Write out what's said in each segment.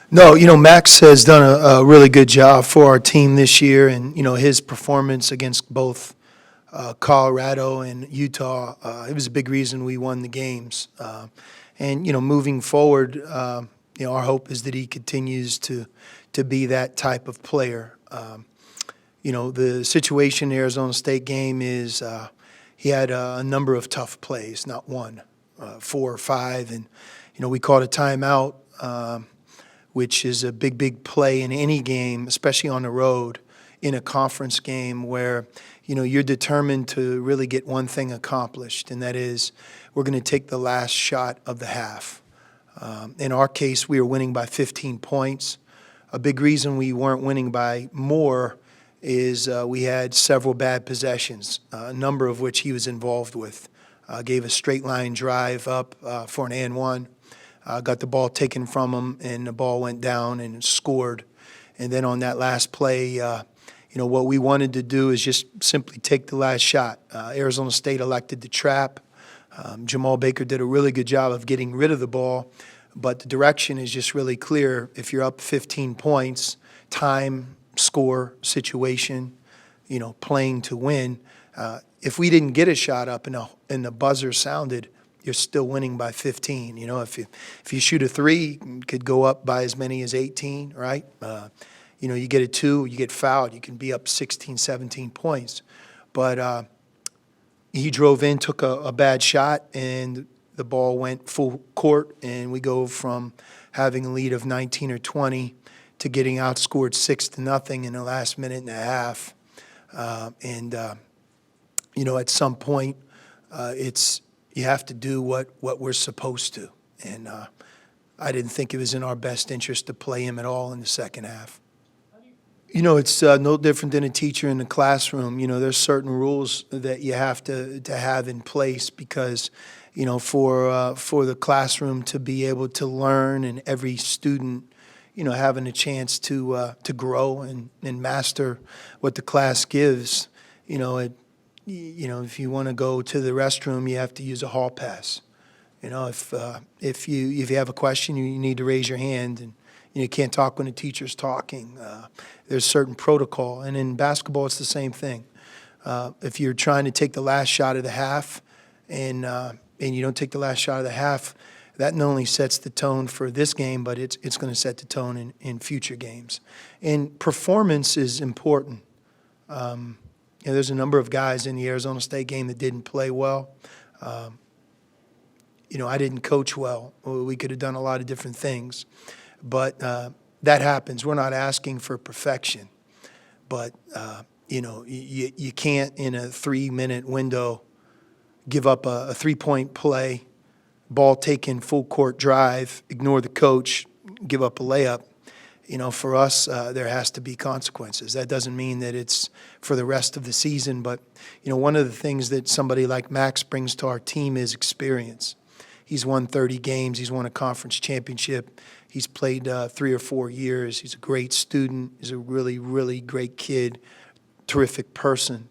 No, Max has done a really good job for our team this year, and his performance against both Colorado and Utah, it was a big reason we won the games. And moving forward, our hope is that he continues to be that type of player. The situation in the Arizona State game is he had a number of tough plays, not one, four or five, and we called a timeout. Which is a big, big play in any game, especially on the road in a conference game where, you're determined to really get one thing accomplished, and that is we're going to take the last shot of the half. In our case, we were winning by 15 points. A big reason we weren't winning by more is we had several bad possessions, a number of which he was involved with. Gave a straight line drive up for an and one. Got the ball taken from him, and the ball went down and scored. And then on that last play, what we wanted to do is just simply take the last shot. Arizona State elected to trap. Jamal Baker did a really good job of getting rid of the ball, but the direction is just really clear. If you're up 15 points, time, score, situation, playing to win. If we didn't get a shot up and the buzzer sounded, you're still winning by 15. If you shoot a three, you could go up by as many as 18, right? You get a two, you get fouled, you can be up 16, 17 points. But he drove in, took a bad shot, and the ball went full court, and we go from having a lead of 19 or 20 to getting outscored 6-0 in the last minute and a half. At some point, you have to do what we're supposed to. And I didn't think it was in our best interest to play him at all in the second half. It's no different than a teacher in the classroom. There's certain rules that you have to have in place because, for the classroom to be able to learn and every student, having a chance to grow and master what the class gives, if you want to go to the restroom, you have to use a hall pass. If you have a question, you need to raise your hand, and you can't talk when the teacher's talking. There's certain protocol, and in basketball, it's the same thing. If you're trying to take the last shot of the half, and you don't take the last shot of the half, that not only sets the tone for this game, but it's going to set the tone in future games. And performance is important. There's a number of guys in the Arizona State game that didn't play well. I didn't coach well. We could have done a lot of different things. But that happens. We're not asking for perfection. But, you can't in a 3-minute window give up a three-point play, ball taken, full court drive, ignore the coach, give up a layup. For us, there has to be consequences. That doesn't mean that it's for the rest of the season, but, one of the things that somebody like Max brings to our team is experience. He's won 30 games. He's won a conference championship. He's played 3 or 4 years. He's a great student. He's a really, really great kid, terrific person.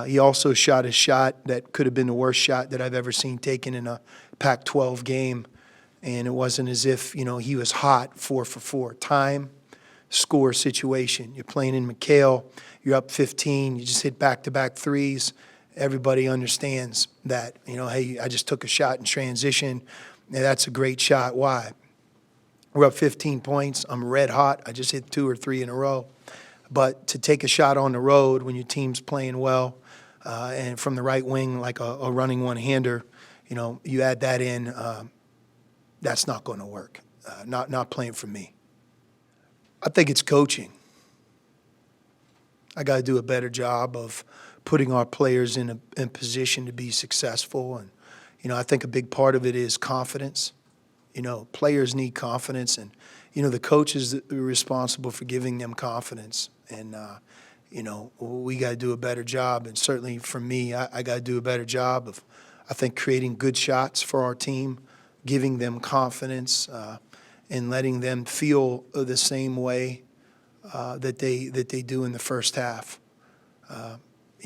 He also shot a shot that could have been the worst shot that I've ever seen taken in a Pac-12 game. And it wasn't as if, he was hot 4 for 4. Time, score, situation. You're playing in McHale. You're up 15. You just hit back-to-back threes. Everybody understands that, hey, I just took a shot in transition. And that's a great shot. Why? We're up 15 points. I'm red hot. I just hit 2 or 3 in a row. But to take a shot on the road when your team's playing well and from the right wing like a running one-hander, you add that in, that's not going to work. Not playing for me. I think it's coaching. I got to do a better job of putting our players in position to be successful. And, I think a big part of it is confidence. Players need confidence, and, the coach is responsible for giving them confidence. And, we got to do a better job. And certainly for me, I got to do a better job of, I think, creating good shots for our team, giving them confidence, and letting them feel the same way that they do in the first half.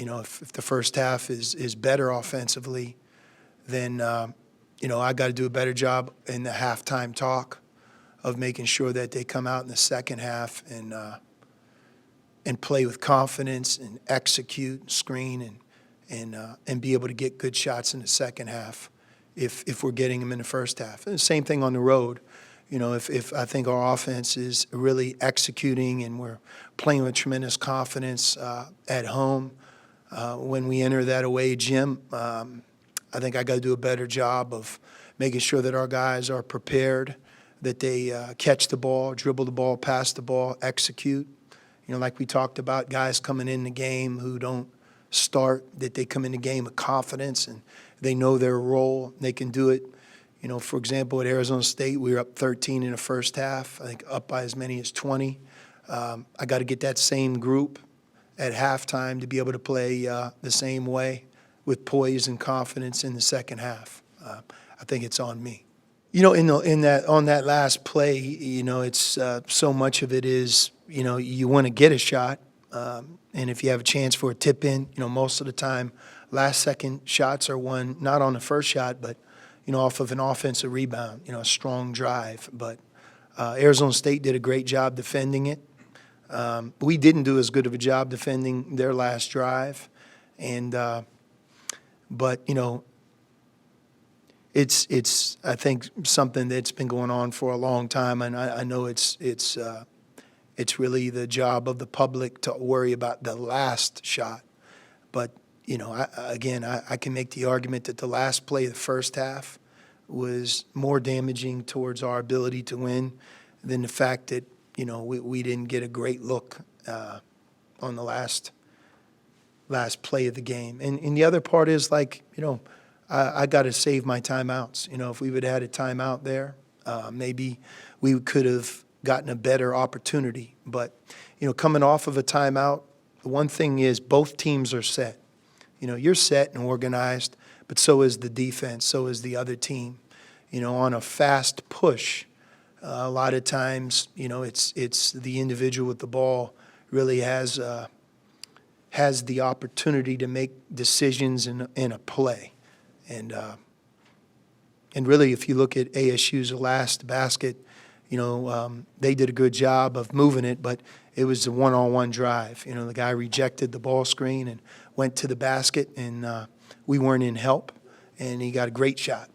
If the first half is better offensively, then I got to do a better job in the halftime talk. of making sure that they come out in the second half and play with confidence and execute, and screen, and be able to get good shots in the second half if we're getting them in the first half. And the same thing on the road. You know, if I think our offense is really executing and we're playing with tremendous confidence at home, when we enter that away gym, I think I got to do a better job of making sure that our guys are prepared, that they catch the ball, dribble the ball, pass the ball, execute. You know, like we talked about, guys coming in the game who don't start, that they come in the game with confidence and they know their role, they can do it. You know, for example, at Arizona State, we were up 13 in the first half, I think up by as many as 20. I got to get that same group at halftime to be able to play the same way with poise and confidence in the second half. I think it's on me. You know, on that last play, you know, it's so much of it is, you know, you want to get a shot, and if you have a chance for a tip in, you know, most of the time, last second shots are won not on the first shot, but you know, off of an offensive rebound, you know, a strong drive. But Arizona State did a great job defending it. We didn't do as good of a job defending their last drive, and but you know, it's I think something that's been going on for a long time, and I know it's really the job of the public to worry about the last shot. But you know, I can make the argument that the last play of the first half was more damaging towards our ability to win than the fact that, you know, we didn't get a great look on the last play of the game. And the other part is, like, you know, I got to save my timeouts. You know, if we would have had a timeout there, maybe we could have gotten a better opportunity. But, you know, coming off of a timeout, the one thing is both teams are set. You know, you're set and organized, but so is the defense, so is the other team. You know, on a fast push, a lot of times, you know, it's the individual with the ball really has the opportunity to make decisions in a play. And really, if you look at ASU's last basket, you know, they did a good job of moving it, but it was a one-on-one drive. You know, the guy rejected the ball screen and went to the basket, and we weren't in help, and he got a great shot.